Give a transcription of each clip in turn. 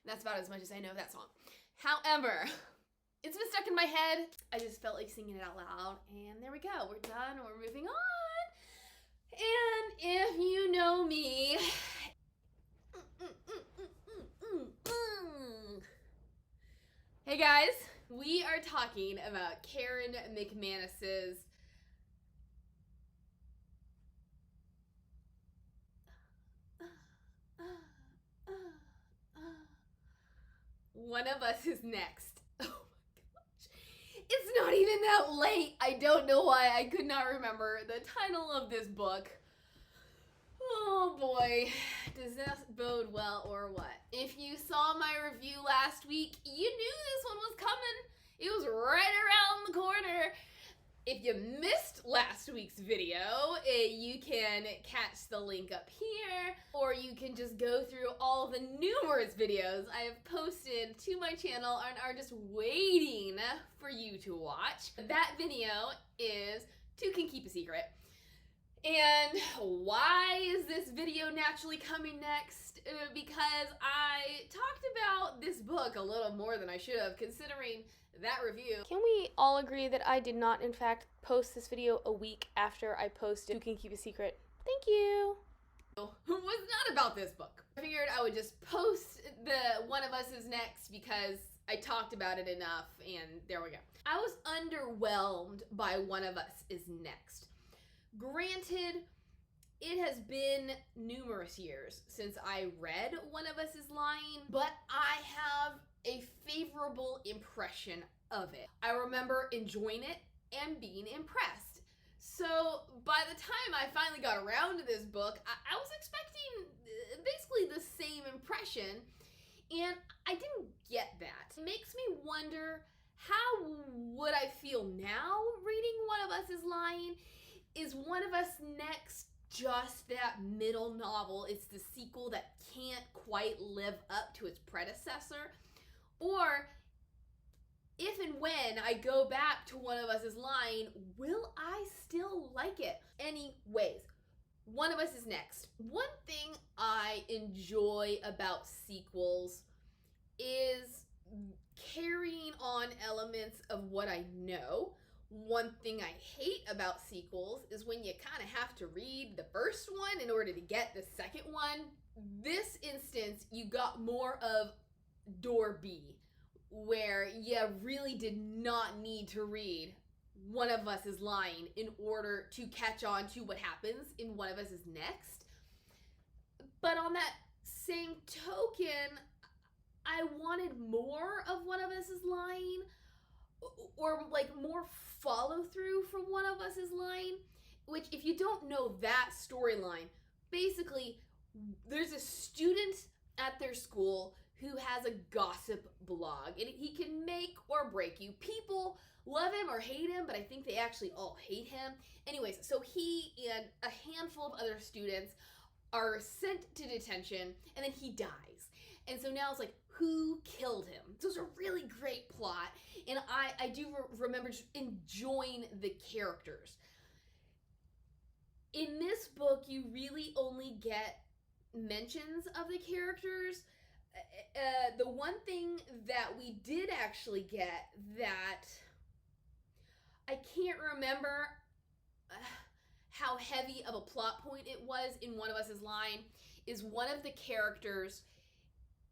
That's about as much as I know of that song. However, it's been stuck in my head. I just felt like singing it out loud, and there we go. We're done. We're moving on. And if you know me, hey guys, we are talking about Karen McManus's One of Us is Next. Oh my gosh. It's not even that late. I don't know why I could not remember the title of this book. Oh boy, does this bode well or what? If you saw my review last week, you knew this one was coming. It was right around the corner. If you missed last week's video, you can catch the link up here, or you can just go through all the numerous videos I have posted to my channel and are just waiting for you to watch. That video is Two Can Keep a Secret. And why is this video naturally coming next? Because I talked about this book a little more than I should have, considering that review. Can we all agree that I did not, in fact, post this video a week after I posted Who Can Keep a Secret? Thank you. Was not about this book. I figured I would just post the One of Us is Next because I talked about it enough, and there we go. I was underwhelmed by One of Us is Next. Granted, it has been numerous years since I read One of Us is Lying, but I have a favorable impression of it. I remember enjoying it and being impressed. So by the time I finally got around to this book, I was expecting basically the same impression, and I didn't get that. It makes me wonder, how would I feel now reading One of Us is Lying? Is One of Us Next just that middle novel? It's the sequel that can't quite live up to its predecessor? Or if and when I go back to One of Us is Lying, will I still like it? Anyways, One of Us is Next. One thing I enjoy about sequels is carrying on elements of what I know. One thing I hate about sequels is when you kind of have to read the first one in order to get the second one. This instance, you got more of door B, where you really did not need to read One of Us is Lying in order to catch on to what happens in One of Us is Next. But on that same token, I wanted more of One of Us is Lying, or like more follow through from One of Us is Lying, which, if you don't know that storyline, basically there's a student at their school who has a gossip blog, and he can make or break you. People love him or hate him, but I think they actually all hate him. Anyways, so he and a handful of other students are sent to detention, and then he dies. And so now it's like, who killed him? So it's a really great plot, and I do remember just enjoying the characters. In this book, you really only get mentions of the characters. The one thing that we did actually get that I can't remember how heavy of a plot point it was in One of Us is Lying is one of the characters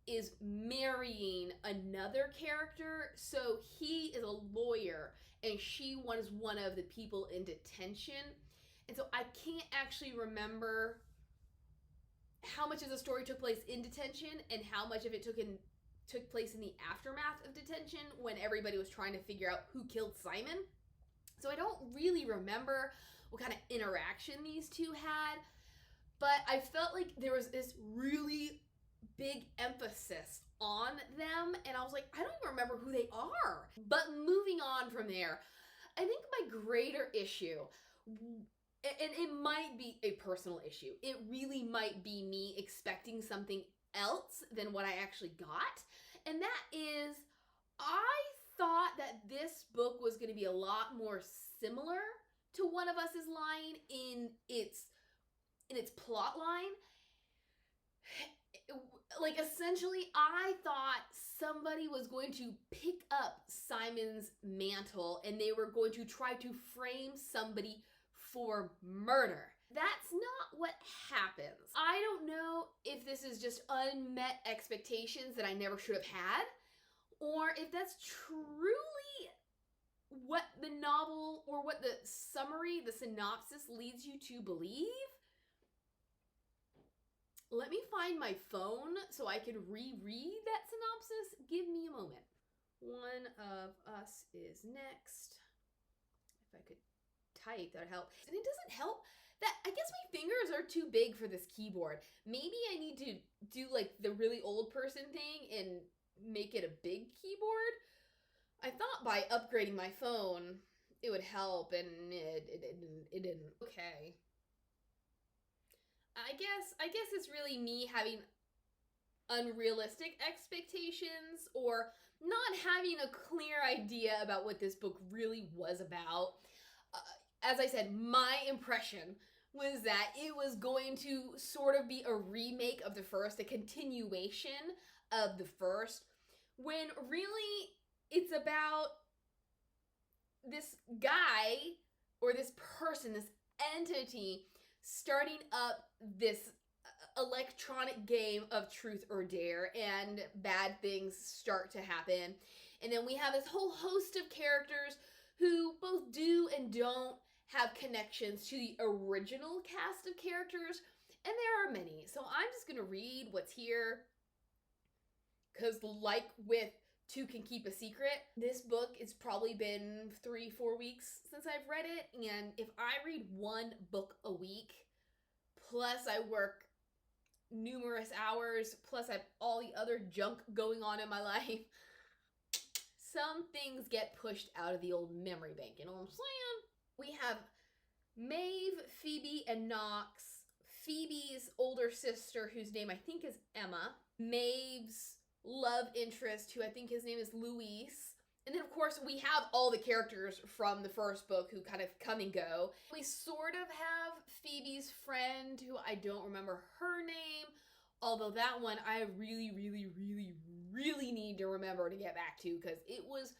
is marrying another character. So he is a lawyer and she was one of the people in detention. And so I can't actually remember how much of the story took place in detention and how much of it took place in the aftermath of detention when everybody was trying to figure out who killed Simon. So I don't really remember what kind of interaction these two had, but I felt like there was this really big emphasis on them, and I was like, I don't remember who they are. But moving on from there, I think my greater issue, and it might be a personal issue, it really might be me expecting something else than what I actually got, and that is, I thought that this book was going to be a lot more similar to One of Us is Lying in its plot line. like, essentially, I thought somebody was going to pick up Simon's mantle and they were going to try to frame somebody for murder. That's not what happens. I don't know if this is just unmet expectations that I never should have had, or if that's truly what the novel or what the summary, the synopsis leads you to believe. Let me find my phone so I can reread that synopsis. Give me a moment. One of us is next. If I could type, that would help. And it doesn't help that I guess my fingers are too big for this keyboard. Maybe I need to do like the really old person thing and make it a big keyboard. I thought by upgrading my phone it would help, and it didn't. Okay. I guess it's really me having unrealistic expectations or not having a clear idea about what this book really was about. As I said, my impression was that it was going to sort of be a remake of the first, a continuation of the first, when really it's about this guy or this person, this entity, starting up this electronic game of truth or dare, and bad things start to happen. And then we have this whole host of characters who both do and don't have connections to the original cast of characters, and there are many. So I'm just going to read what's here, because like with Two Can Keep a Secret, this book, it's probably been 3-4 weeks since I've read it, and if I read one book a week, plus I work numerous hours, plus I have all the other junk going on in my life, some things get pushed out of the old memory bank, you know what I'm saying? We have Maeve, Phoebe, and Knox. Phoebe's older sister, whose name I think is Emma. Maeve's love interest, who I think his name is Luis. And then, of course, we have all the characters from the first book who kind of come and go. We sort of have Phoebe's friend, who I don't remember her name, although that one I really, really, really, really need to remember to get back to, because it was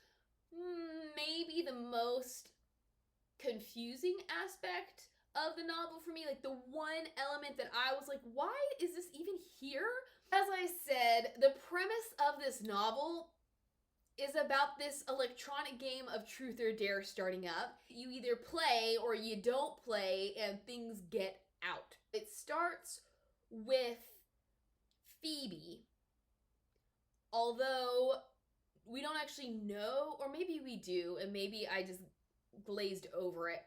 maybe the most confusing aspect of the novel for me. Like, the one element that I was like, why is this even here? As I said, the premise of this novel is about this electronic game of truth or dare starting up. You either play or you don't play, and things get out. It starts with Phoebe, although we don't actually know, or maybe we do, and maybe I just glazed over it.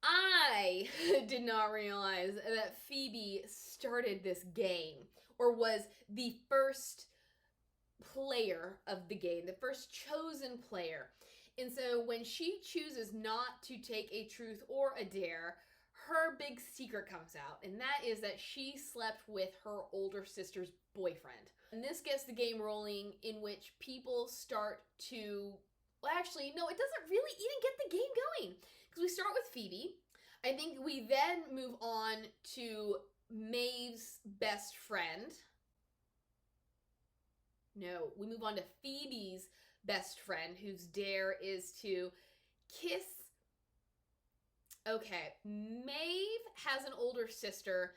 I did not realize that Phoebe started this game, or was the first player of the game, the first chosen player. And so when she chooses not to take a truth or a dare, her big secret comes out, and that is that she slept with her older sister's boyfriend. And this gets the game rolling, in which people start to, well, actually, no, it doesn't really even get the game going, because we start with Phoebe. I think we then move on to Maeve's best friend. No, we move on to Phoebe's best friend, whose dare is to kiss. Okay, Maeve has an older sister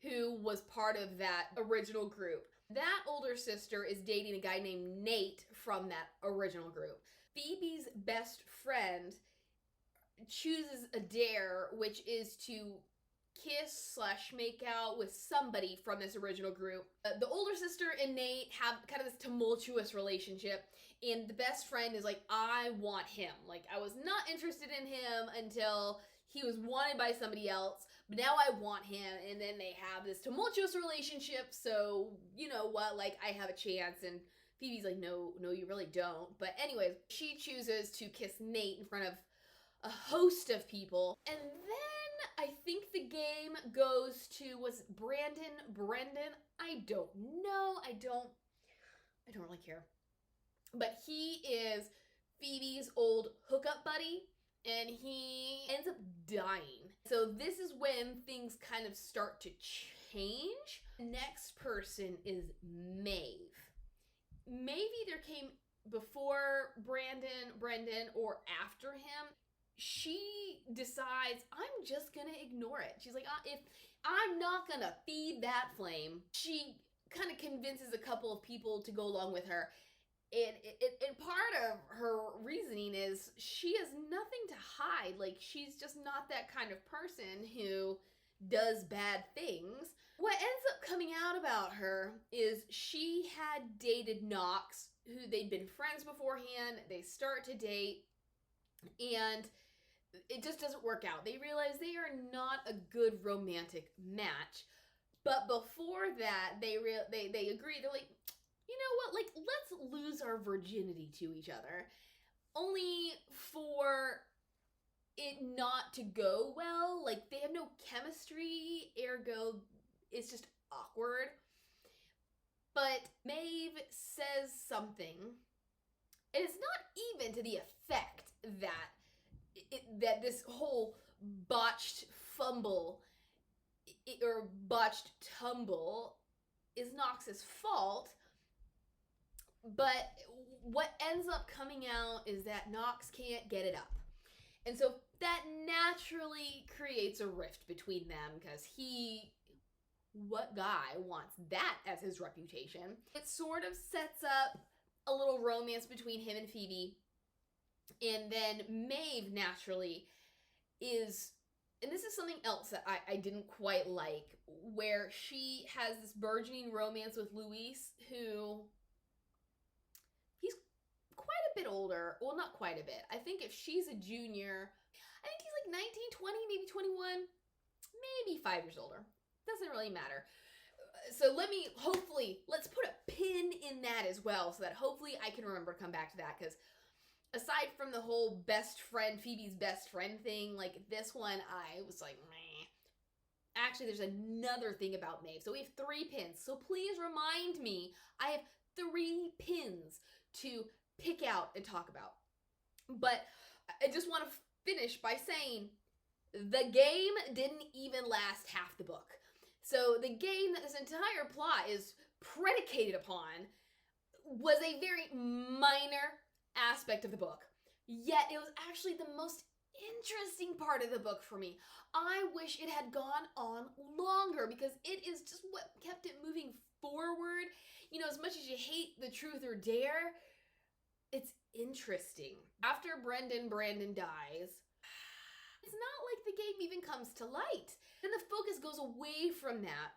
who was part of that original group. That older sister is dating a guy named Nate from that original group. Phoebe's best friend chooses a dare, which is to kiss/make out with somebody from this original group. The older sister and Nate have kind of this tumultuous relationship, and the best friend is like, I want him. Like, I was not interested in him until he was wanted by somebody else, but now I want him. And then they have this tumultuous relationship, so you know what, like, I have a chance. And Phoebe's like, no, you really don't. But anyways, she chooses to kiss Nate in front of a host of people. And then I think the game goes to, was Brendan? I don't know. I don't really care. But he is Phoebe's old hookup buddy, and he ends up dying. So this is when things kind of start to change. Next person is Maeve. Maeve either came before Brendan, or after him. She decides, I'm just gonna ignore it. She's like, if I'm not gonna feed that flame. She kind of convinces a couple of people to go along with her. And part of her reasoning is she has nothing to hide. Like, she's just not that kind of person who does bad things. What ends up coming out about her is she had dated Knox, who they'd been friends beforehand. They start to date, and it just doesn't work out. They realize they are not a good romantic match. But before that, they agree. They're like, you know what? Like, let's lose our virginity to each other, only for it not to go well. Like, they have no chemistry, ergo, it's just awkward. But Maeve says something, and it's not even to the effect that this whole botched fumble or botched tumble is Knox's fault. But what ends up coming out is that Knox can't get it up. And so that naturally creates a rift between them, because what guy wants that as his reputation? It sort of sets up a little romance between him and Phoebe. And then Maeve naturally is, and this is something else that I didn't quite like, where she has this burgeoning romance with Luis, who he's quite a bit older. Well, not quite a bit. I think if she's a junior, I think he's like 19, 20, maybe 21, maybe 5 years older. Doesn't really matter. So let's put a pin in that as well, so that hopefully I can remember to come back to that, because aside from the whole Phoebe's best friend thing, like this one, I was like, meh. Actually, there's another thing about Maeve. So we have 3 pins. So please remind me, I have 3 pins to pick out and talk about. But I just want to finish by saying the game didn't even last half the book. So the game that this entire plot is predicated upon was a very minor aspect of the book, yet it was actually the most interesting part of the book for me. I wish it had gone on longer, because it is just what kept it moving forward. You know, as much as you hate the truth or dare, it's interesting. After Brandon dies, it's not like the game even comes to light. Then the focus goes away from that,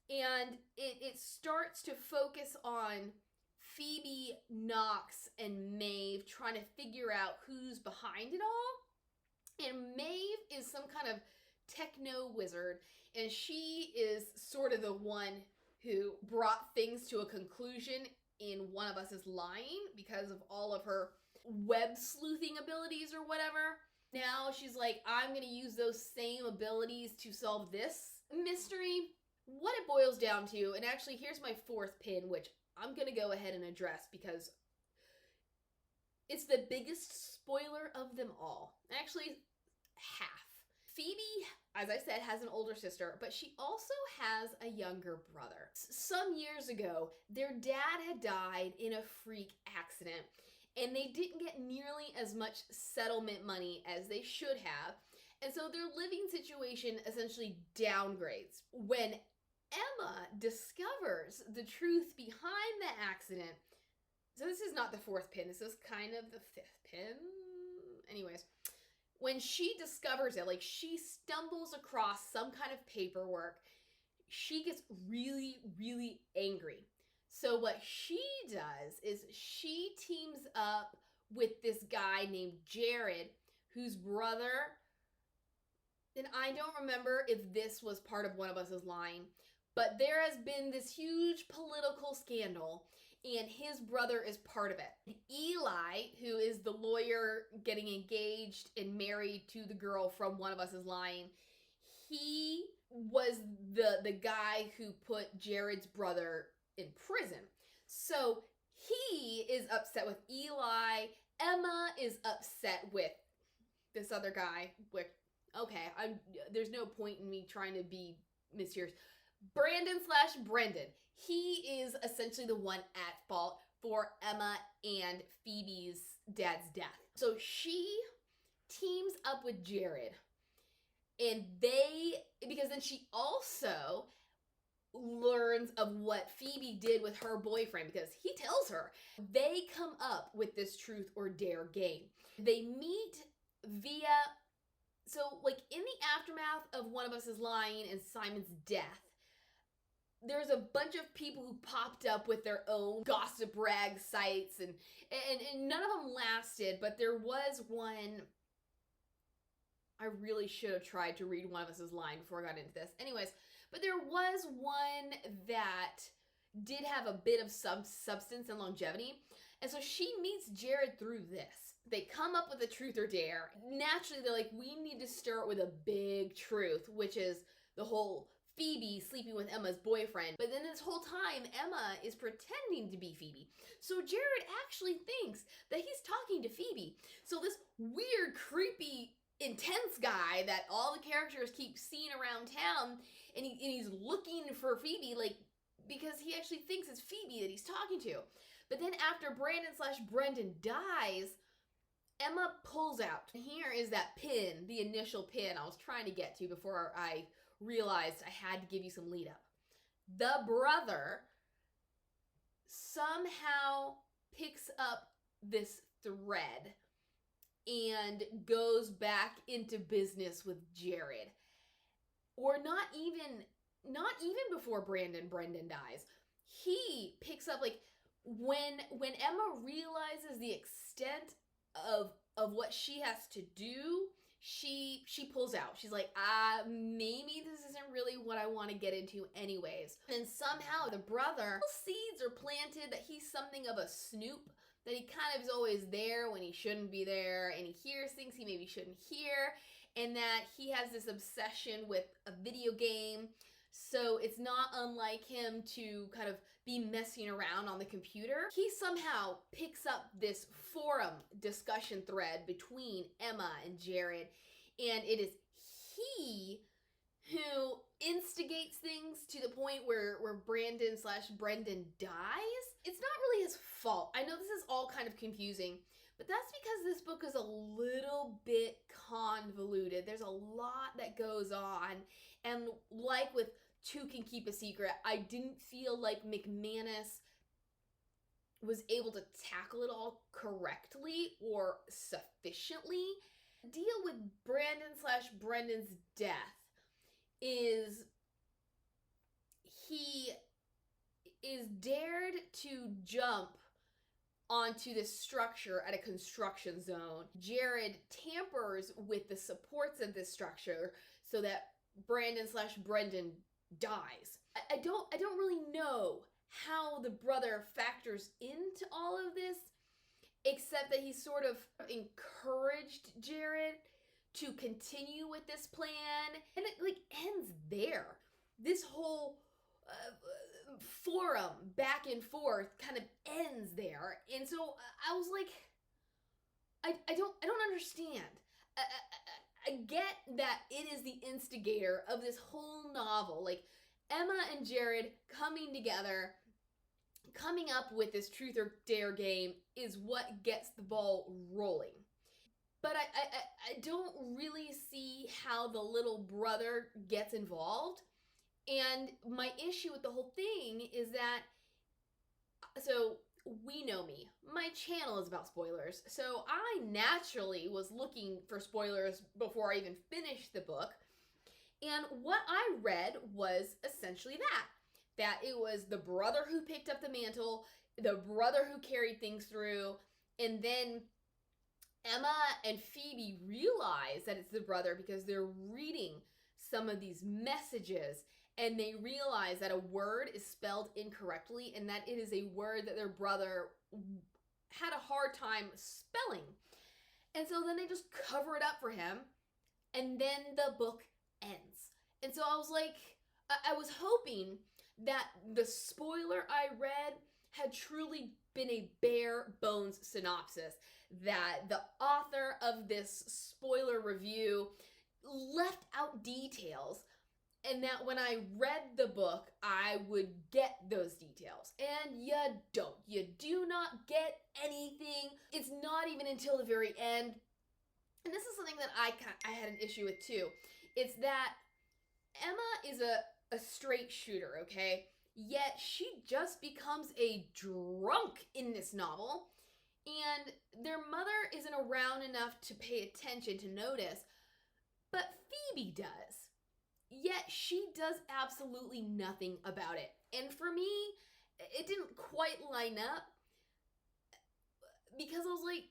and it starts to focus on Phoebe, Knox, and Maeve trying to figure out who's behind it all. And Maeve is some kind of techno wizard, and she is sort of the one who brought things to a conclusion in One of Us' line because of all of her web sleuthing abilities or whatever. Now she's like, I'm going to use those same abilities to solve this mystery. What it boils down to, and actually here's my 4th pin, which I'm going to go ahead and address because it's the biggest spoiler of them all. Actually, half. Phoebe, as I said, has an older sister, but she also has a younger brother. Some years ago, their dad had died in a freak accident, and they didn't get nearly as much settlement money as they should have, and so their living situation essentially downgrades. When Emma discovers the truth behind the accident, so this is not the 4th pin, this is kind of the 5th pin. Anyways, when she discovers it, like she stumbles across some kind of paperwork, she gets really, really angry. So what she does is she teams up with this guy named Jared, whose brother, and I don't remember if this was part of One of Us' line, but there has been this huge political scandal, and his brother is part of it. Eli, who is the lawyer getting engaged and married to the girl from One of Us' line, he was the guy who put Jared's brother in prison. So he is upset with Eli. Emma is upset with this other guy. Which, okay, there's no point in me trying to be mysterious. Brandon slash Brendan. He is essentially the one at fault for Emma and Phoebe's dad's death. So she teams up with Jared, and because then she also learns of what Phoebe did with her boyfriend, because he tells her. They come up with this truth or dare game. They meet via, so like in the aftermath of One of Us is Lying and Simon's death, there's a bunch of people who popped up with their own gossip rag sites, and none of them lasted, but there was one. I really should have tried to read One of Us is Lying before I got into this. Anyways, but there was one that did have a bit of substance and longevity. And so she meets Jared through this. They come up with a truth or dare. Naturally, they're like, we need to start with a big truth, which is the whole Phoebe sleeping with Emma's boyfriend. But then this whole time, Emma is pretending to be Phoebe. So Jared actually thinks that he's talking to Phoebe. So this weird, creepy, intense guy that all the characters keep seeing around town, and he's looking for Phoebe, like, because he actually thinks it's Phoebe that he's talking to. But then after Brandon slash Brendan dies, Emma pulls out. Here is that pin, the initial pin I was trying to get to before I realized I had to give you some lead up. The brother somehow picks up this thread and goes back into business with Jared. Or not even before Brendan dies. He picks up, like, when Emma realizes the extent of what she has to do, she pulls out. She's like, maybe this isn't really what I want to get into anyways. And somehow the brother, seeds are planted that he's something of a snoop, that he kind of is always there when he shouldn't be there, and he hears things he maybe shouldn't hear, and that he has this obsession with a video game. So it's not unlike him to kind of be messing around on the computer. He somehow picks up this forum discussion thread between Emma and Jared, and it is he who instigates things to the point where Brandon slash Brendan dies. It's not really his fault. I know this is all kind of confusing, but that's because this book is a little bit convoluted. There's a lot that goes on, and like with Two Can Keep a Secret, I didn't feel like McManus was able to tackle it all correctly or sufficiently. The deal with Brandon slash Brendan's death is he is dared to jump onto this structure at a construction zone. Jared tampers with the supports of this structure so that Brandon slash Brendan dies. I don't really know how the brother factors into all of this, except that he sort of encouraged Jared to continue with this plan, and it like ends there. This whole forum back and forth kind of ends there, and so I was like, I don't understand. I get that it is the instigator of this whole novel, like Emma and Jared coming together, coming up with this truth or dare game is what gets the ball rolling. But I don't really see how the little brother gets involved. And my issue with the whole thing is that, so we know me. My channel is about spoilers. So I naturally was looking for spoilers before I even finished the book. And what I read was essentially that it was the brother who picked up the mantle, the brother who carried things through, and then Emma and Phoebe realize that it's the brother because they're reading some of these messages, and they realize that a word is spelled incorrectly and that it is a word that their brother had a hard time spelling. And so then they just cover it up for him, and then the book ends. And so I was like, I was hoping that the spoiler I read had truly been a bare bones synopsis, that the author of this spoiler review left out details And that when I read the book, I would get those details. And you don't. You do not get anything. It's not even until the very end. And this is something that I had an issue with too. It's that Emma is a straight shooter, okay? Yet she just becomes a drunk in this novel. And their mother isn't around enough to pay attention to notice. But Phoebe does. Yet she does absolutely nothing about it. And for me, it didn't quite line up because I was like,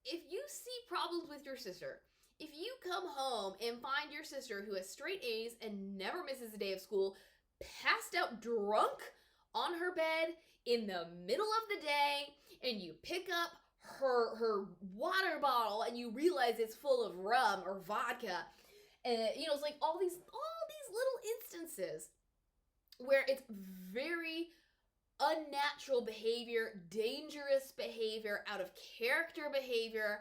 if you see problems with your sister, if you come home and find your sister who has straight A's and never misses a day of school, passed out drunk on her bed in the middle of the day, and you pick up her water bottle and you realize it's full of rum or vodka, it's like all these little instances where it's very unnatural behavior, dangerous behavior, out of character behavior,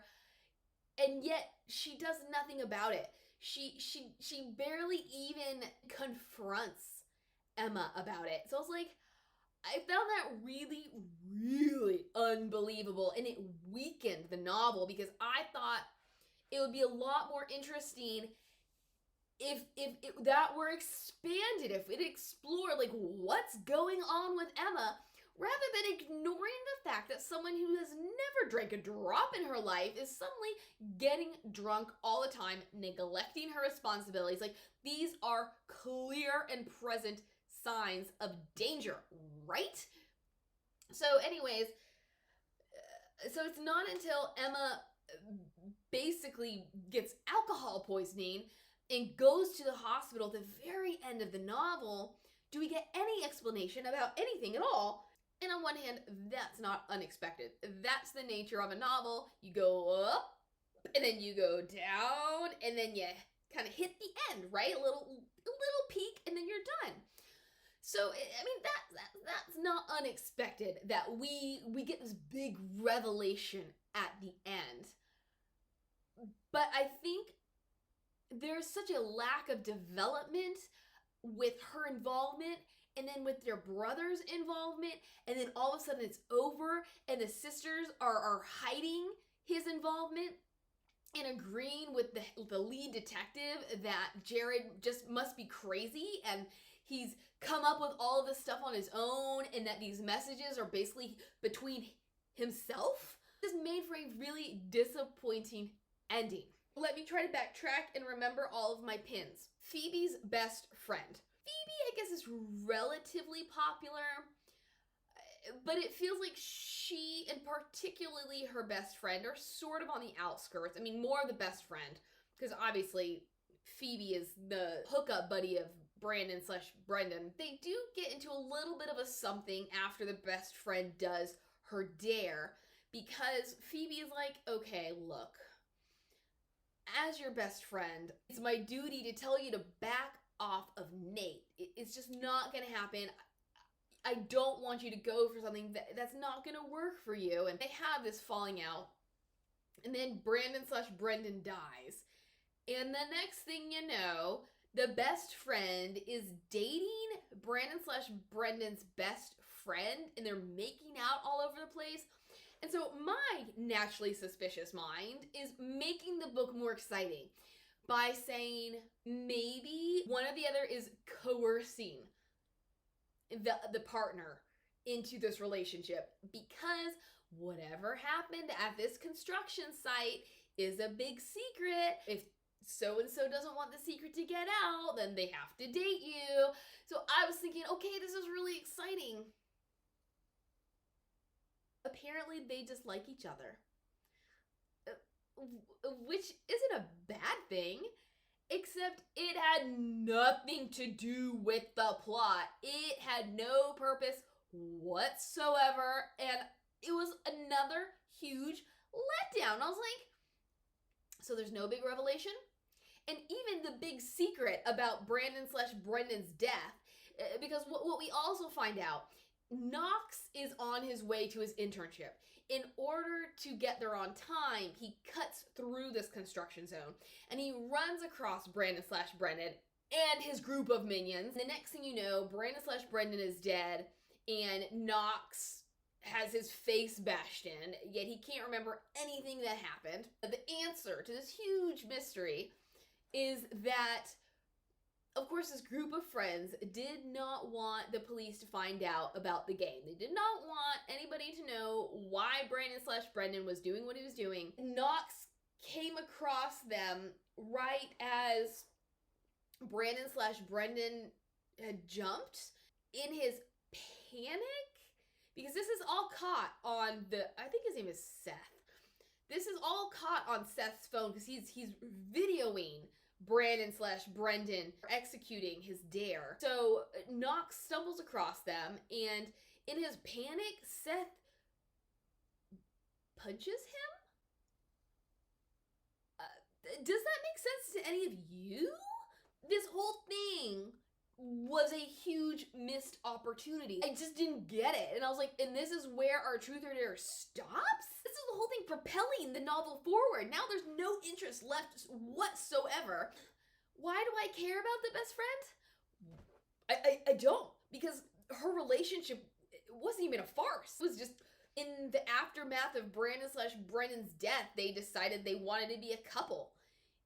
and yet she does nothing about it. She barely even confronts Emma about it. So I was like, I found that really, really unbelievable, and it weakened the novel because I thought it would be a lot more interesting if that were expanded, if it explored like what's going on with Emma, rather than ignoring the fact that someone who has never drank a drop in her life is suddenly getting drunk all the time, neglecting her responsibilities. Like, these are clear and present signs of danger, right? So anyways, so it's not until Emma basically gets alcohol poisoning and goes to the hospital at the very end of the novel do we get any explanation about anything at all. And on one hand, that's not unexpected. That's the nature of a novel. You go up, and then you go down, and then you kind of hit the end, right? A little peak, and then you're done. So, I mean, that's not unexpected that we get this big revelation at the end. But I think there's such a lack of development with her involvement, and then with their brother's involvement, and then all of a sudden it's over, and the sisters are hiding his involvement and agreeing with the lead detective that Jared just must be crazy, and he's come up with all of this stuff on his own, and that these messages are basically between himself. This made for a really disappointing ending. Let me try to backtrack and remember all of my pins. Phoebe's best friend. Phoebe, I guess, is relatively popular, but it feels like she, and particularly her best friend, are sort of on the outskirts. I mean, more of the best friend, because obviously Phoebe is the hookup buddy of Brandon/Brendan. They do get into a little bit of a something after the best friend does her dare, because Phoebe is like, okay, look, as your best friend, it's my duty to tell you to back off of Nate. It's just not gonna happen. I don't want you to go for something that's not gonna work for you. And they have this falling out, and then Brandon/Brendan dies, and the next thing you know, the best friend is dating Brandon/Brendan's best friend, and they're making out all over the place. And so my naturally suspicious mind is making the book more exciting by saying maybe one or the other is coercing the partner into this relationship, because whatever happened at this construction site is a big secret. If so-and-so doesn't want the secret to get out, then they have to date you. So I was thinking, okay, this is really exciting. Apparently they dislike each other, which isn't a bad thing, except it had nothing to do with the plot. It had no purpose whatsoever, and it was another huge letdown. I was like, so there's no big revelation? And even the big secret about Brandon/Brendan's death, because what we also find out, Knox is on his way to his internship. In order to get there on time, he cuts through this construction zone, and he runs across Brandon/Brendan and his group of minions. The next thing you know, Brandon / Brendan is dead, and Knox has his face bashed in, yet he can't remember anything that happened. The answer to this huge mystery is that, of course, this group of friends did not want the police to find out about the game. They did not want anybody to know why Brandon / Brendan was doing what he was doing. Knox came across them right as Brandon / Brendan had jumped in his panic, because this is all caught on I think his name is Seth. This is all caught on Seth's phone because he's videoing Brandon / Brendan executing his dare. So Knox stumbles across them, and in his panic, Seth punches him? Does that make sense to any of you? This whole thing was a huge missed opportunity. I just didn't get it. And I was like, and this is where our truth or dare stops? This is the whole thing propelling the novel forward. Now there's no interest left whatsoever. Why do I care about the best friend? I don't. Because her relationship wasn't even a farce. It was just in the aftermath of Brandon / Brendan's death, they decided they wanted to be a couple.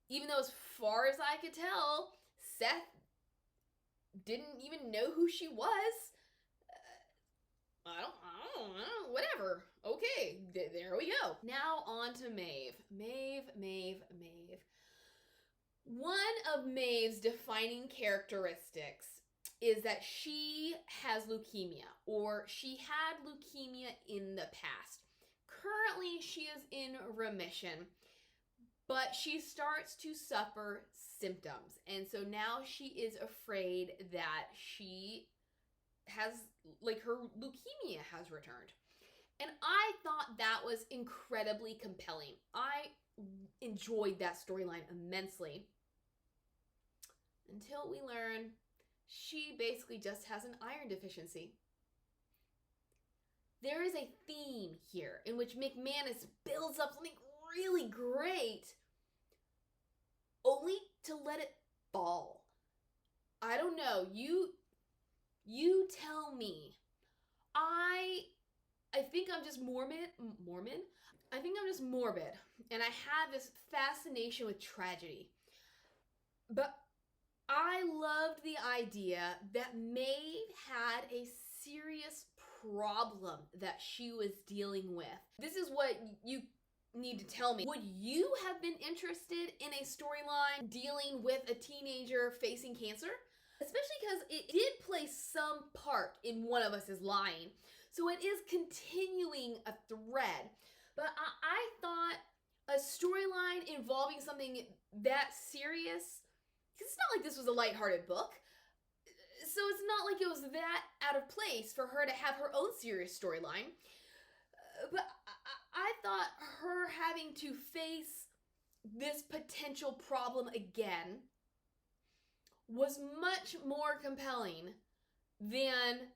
Even though, as far as I could tell, Seth didn't even know who she was. I don't know, whatever. Okay, there we go. Now on to Maeve. Maeve. One of Maeve's defining characteristics is that she has leukemia, or she had leukemia in the past. Currently, she is in remission, but she starts to suffer symptoms. And so now she is afraid that she has, like, her leukemia has returned. And I thought that was incredibly compelling. I enjoyed that storyline immensely. Until we learn she basically just has an iron deficiency. There is a theme here in which McManus builds up something really great, only to let it fall. I don't know. You tell me. I think I'm just Mormon? I think I'm just morbid, and I have this fascination with tragedy. But I loved the idea that Maeve had a serious problem that she was dealing with. This is what you need to tell me. Would you have been interested in a storyline dealing with a teenager facing cancer? Especially because it did play some part in one of us is lying. So it is continuing a thread. But I thought a storyline involving something that serious, because it's not like this was a lighthearted book. So it's not like it was that out of place for her to have her own serious storyline. But I thought her having to face this potential problem again was much more compelling than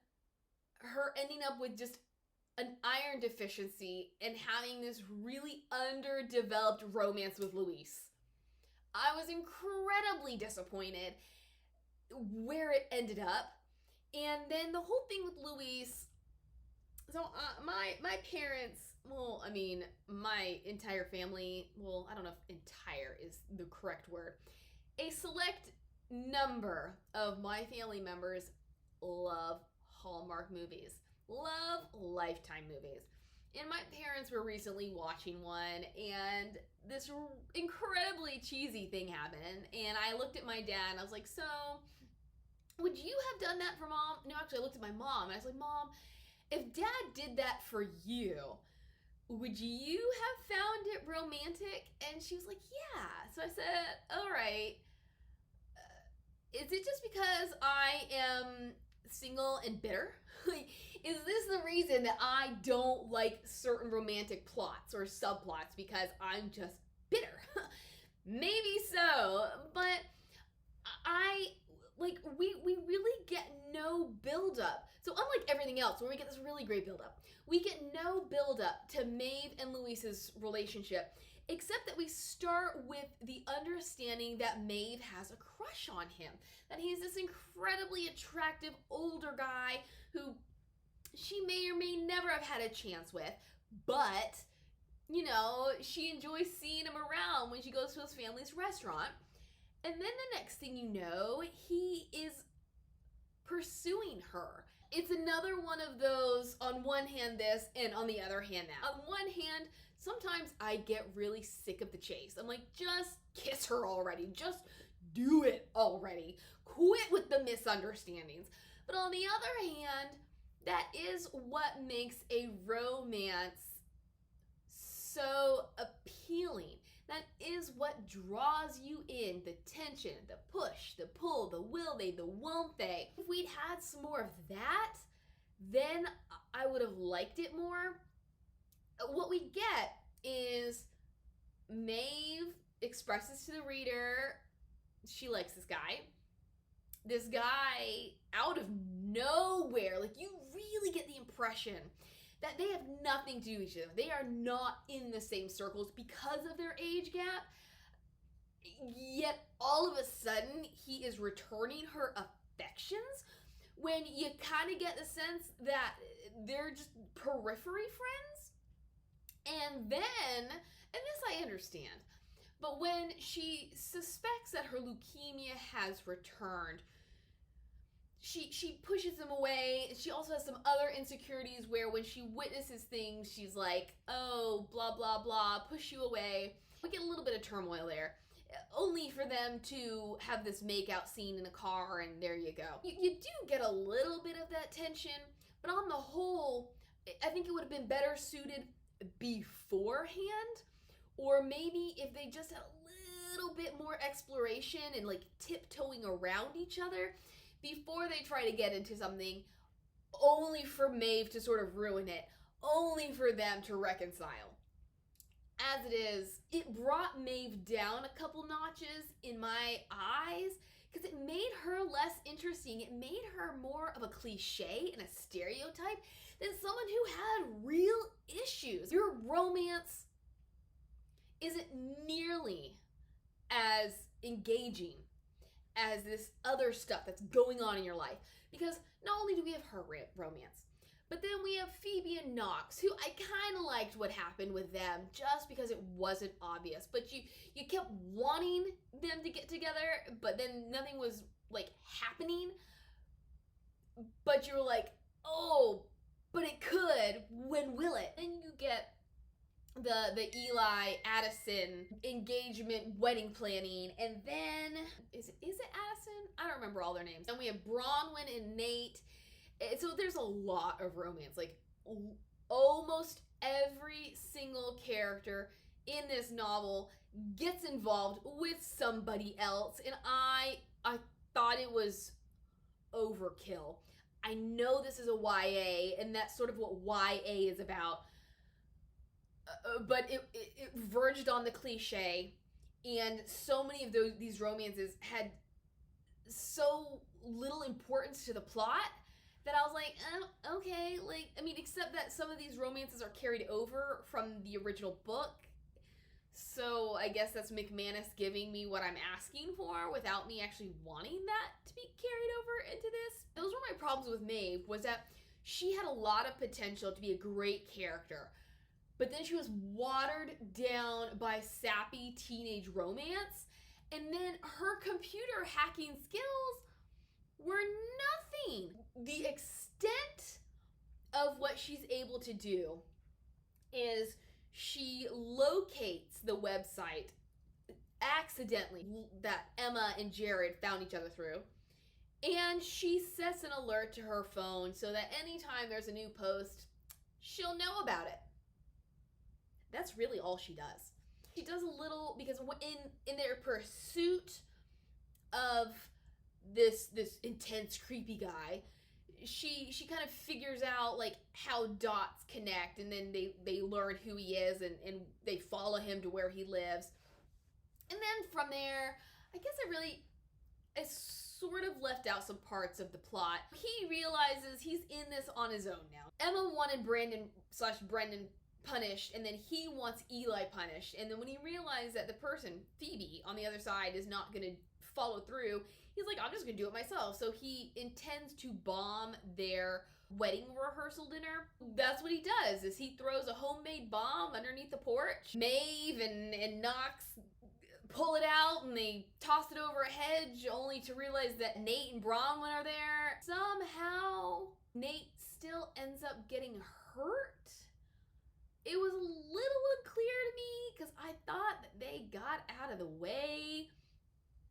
her ending up with just an iron deficiency and having this really underdeveloped romance with Luis. I was incredibly disappointed where it ended up. And then the whole thing with Luis, so my parents, well, I mean, my entire family, well, I don't know if entire is the correct word. A select number of my family members love Hallmark movies, love Lifetime movies. And my parents were recently watching one, and this incredibly cheesy thing happened. And I looked at my dad, and I was like, so, would you have done that for Mom? No, actually, I looked at my mom, and I was like, Mom, if Dad did that for you, would you have found it romantic? And she was like, yeah. So I said, all right. Is it just because I am single and bitter? Like, is this the reason that I don't like certain romantic plots or subplots because I'm just bitter? Maybe so, but we really get no buildup. So unlike everything else, where we get this really great buildup, we get no buildup to Maeve and Luis's relationship. Except that we start with the understanding that Maeve has a crush on him. That he's this incredibly attractive older guy who she may or may never have had a chance with. But, you know, she enjoys seeing him around when she goes to his family's restaurant. And then the next thing you know, he is pursuing her. It's another one of those, on one hand this, and on the other hand that. On one hand, sometimes I get really sick of the chase. I'm like, just kiss her already. Just do it already. Quit with the misunderstandings. But on the other hand, that is what makes a romance so appealing. That is what draws you in. The tension, the push, the pull, the will they, the won't they. If we'd had some more of that, then I would have liked it more. What we get is Maeve expresses to the reader she likes this guy. This guy out of nowhere, like you really get the impression that they have nothing to do with each other. They are not in the same circles because of their age gap. Yet all of a sudden he is returning her affections when you kind of get the sense that they're just periphery friends. And then, and this I understand, but when she suspects that her leukemia has returned, she pushes him away. She also has some other insecurities where when she witnesses things, she's like, oh, blah, blah, blah, push you away. We get a little bit of turmoil there, only for them to have this make-out scene in a car, and there you go. You do get a little bit of that tension, but on the whole, I think it would have been better suited beforehand, or maybe if they just had a little bit more exploration and like tiptoeing around each other before they try to get into something, only for Maeve to sort of ruin it, only for them to reconcile. As it is, it brought Maeve down a couple notches in my eyes because it made her less interesting. It made her more of a cliche and a stereotype than someone who had real issues. Your romance isn't nearly as engaging as this other stuff that's going on in your life. Because not only do we have her romance, but then we have Phoebe and Knox, who I kind of liked what happened with them just because it wasn't obvious. But you kept wanting them to get together, but then nothing was like happening. But you were like, oh, but it could. When will it? Then you get the Eli Addison engagement wedding planning, and then is it Addison? I don't remember all their names. Then we have Bronwyn and Nate. So there's a lot of romance. Like almost every single character in this novel gets involved with somebody else, and I thought it was overkill. I know this is a YA, and that's sort of what YA is about. But it verged on the cliche, and so many of these romances had so little importance to the plot that I was like, okay, like, I mean, except that some of these romances are carried over from the original book, so I guess that's McManus giving me what I'm asking for without me actually wanting that to be carried over into this. Those were my problems with Maeve, was that she had a lot of potential to be a great character, but then she was watered down by sappy teenage romance, and then her computer hacking skills were nothing. The extent of what she's able to do is she locates the website accidentally that Emma and Jared found each other through, and she sets an alert to her phone so that anytime there's a new post, she'll know about it. That's really all she does. She does a little, because in their pursuit of this intense, creepy guy, she kind of figures out like how dots connect, and then they learn who he is, and they follow him to where he lives. And then from there, I guess I sort of left out some parts of the plot. He realizes he's in this on his own now. Emma wanted Brendan punished, and then he wants Eli punished. And then when he realizes that the person, Phoebe, on the other side is not going to follow through, he's like, I'm just going to do it myself. So he intends to bomb their wedding rehearsal dinner. That's what he does, is he throws a homemade bomb underneath the porch. Maeve and Knox pull it out and they toss it over a hedge, only to realize that Nate and Bronwyn are there. Somehow Nate still ends up getting hurt. It was a little unclear to me because I thought that they got out of the way.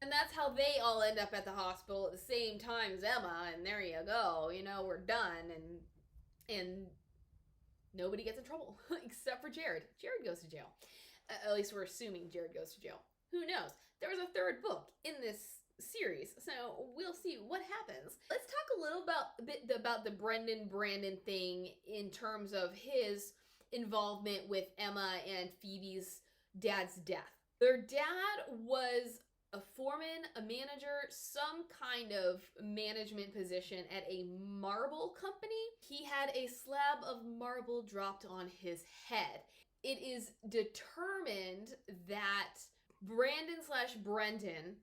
And that's how they all end up at the hospital at the same time as Emma, and there you go. You know, we're done, and nobody gets in trouble except for Jared. Jared goes to jail. At least we're assuming Jared goes to jail. Who knows? There was a third book in this series, so we'll see what happens. Let's talk a little bit about the Brandon thing in terms of his involvement with Emma and Phoebe's dad's death. Their dad was a foreman, a manager, some kind of management position at a marble company. He had a slab of marble dropped on his head. It is determined that Brendan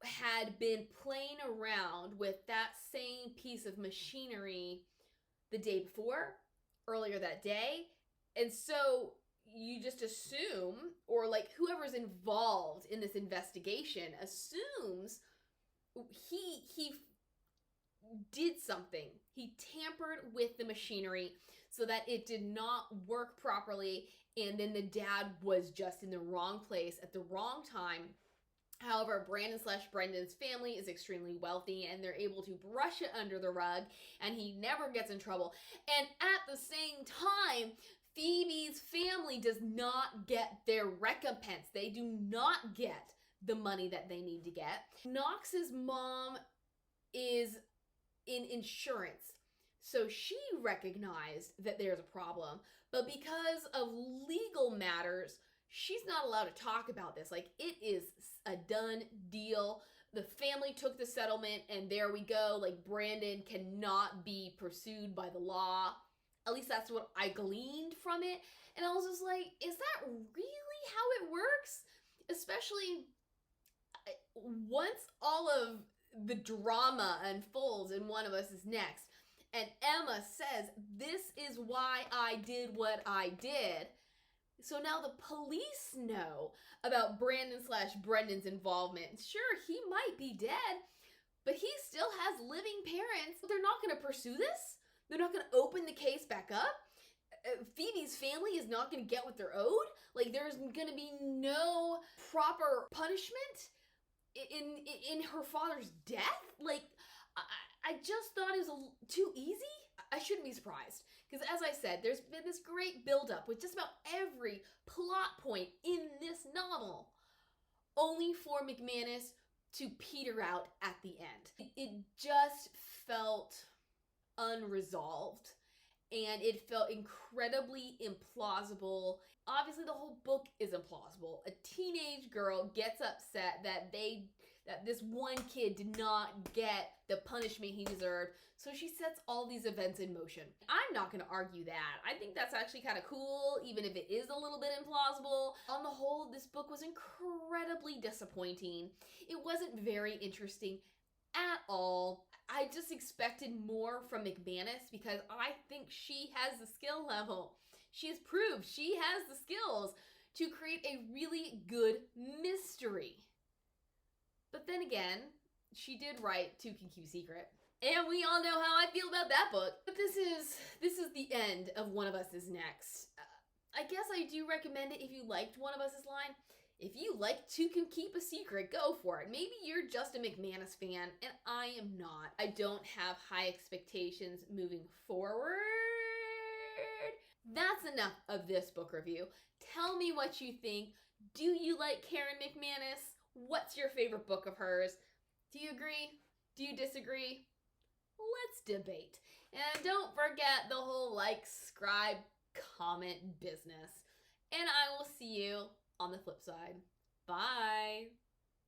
had been playing around with that same piece of machinery the day before, earlier that day. And so you just assume, or like whoever's involved in this investigation assumes he did something. He tampered with the machinery so that it did not work properly, and then the dad was just in the wrong place at the wrong time. However, Brendan's family is extremely wealthy, and they're able to brush it under the rug, and he never gets in trouble. And at the same time, Phoebe's family does not get their recompense. They do not get the money that they need to get. Knox's mom is in insurance, so she recognized that there's a problem, but because of legal matters, she's not allowed to talk about this. Like, it is a done deal. The family took the settlement, and there we go. Like, Brandon cannot be pursued by the law. At least that's what I gleaned from it. And I was just like, is that really how it works? Especially once all of the drama unfolds and One of Us is Next, and Emma says, this is why I did what I did. So now the police know about Brendan's involvement. Sure, he might be dead, but he still has living parents. They're not going to pursue this. They're not going to open the case back up. Phoebe's family is not going to get what they're owed. Like, there's going to be no proper punishment in her father's death. Like, I just thought it was too easy. I shouldn't be surprised. Because as I said, there's been this great buildup with just about every plot point in this novel, only for McManus to peter out at the end. It just felt unresolved, and it felt incredibly implausible. Obviously, the whole book is implausible. A teenage girl gets upset that this one kid did not get the punishment he deserved, so she sets all these events in motion. I'm not going to argue that. I think that's actually kind of cool, even if it is a little bit implausible. On the whole, this book was incredibly disappointing. It wasn't very interesting at all. I just expected more from McManus because I think she has the skill level. She has proved she has the skills to create a really good mystery. But then again, she did write To Can Keep a Secret, and we all know how I feel about that book. But this is the end of One of Us is Next. I guess I do recommend it if you liked One of Us' line. If you like To Can Keep a Secret, go for it. Maybe you're just a McManus fan, and I am not. I don't have high expectations moving forward. That's enough of this book review. Tell me what you think. Do you like Karen McManus? What's your favorite book of hers? Do you agree? Do you disagree? Let's debate. And don't forget the whole like, subscribe, comment business. And I will see you on the flip side. Bye.